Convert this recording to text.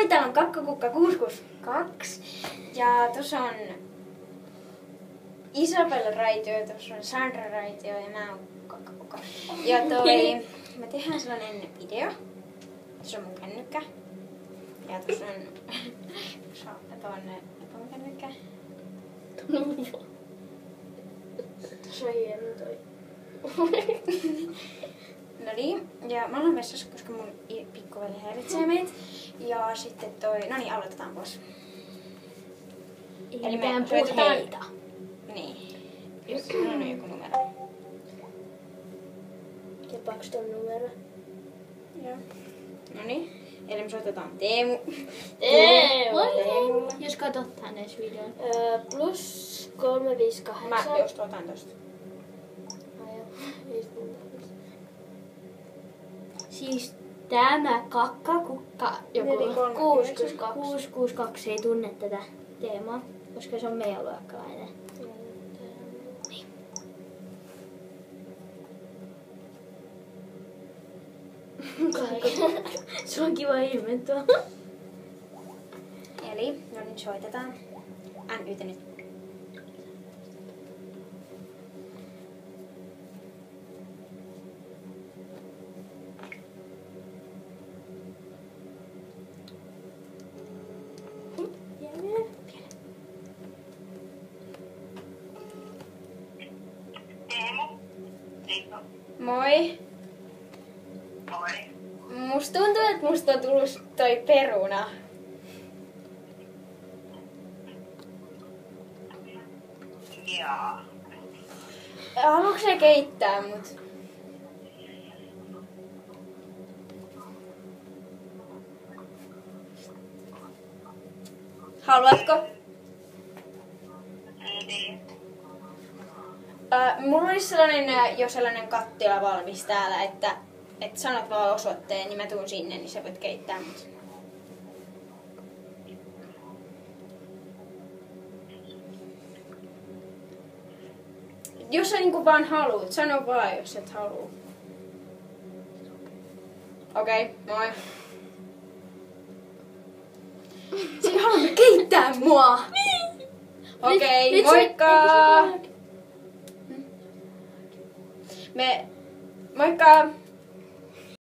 Moi, täällä on Kakkakukka 662. Ja tuossa on Isabella Raitio, tuossa on Sandra Raitio ja mä oon Kakkakukka. Ja me tehdään sellainen video. Tuossa on mun kännykkä. Ja tuossa on kännykkä. Tuossa on hieno toi. No niin, ja mä olen vessassa, koska mun pikkuveli häiritsee meitä. Ja sitten no niin, aloitetaan pois. Eli me puheita. Niin. Mulla on joku numero. Kepaaks ton numero? Joo. No niin, eli me soitetaan Teemu. Teemulle. Jos katsot hänen videon. Plus 358. Mä just otan tosta. Siis tämä Kakkakukka joku 662 ei tunne tätä teemaa, koska se on meidän luokkalainen. Niin. Se on kiva ilmentyä. Eli, no nyt soitetaan. NYtä nyt. Moi. Moi. Musta tuntuu, että musta on tullut toi peruna. Jaa. Haluatko sä keittää mut? Haluatko? Niin. Mulla olisi sellainen kattila valmis täällä, että sanot vaan osoitteen, niin mä tuun sinne, niin sä voit keittää mut. Jos sä niinku vaan haluut, sano vaan jos et haluu. Okei, moi. Sinä haluat keittää mua! Okei, moikka! Moikka!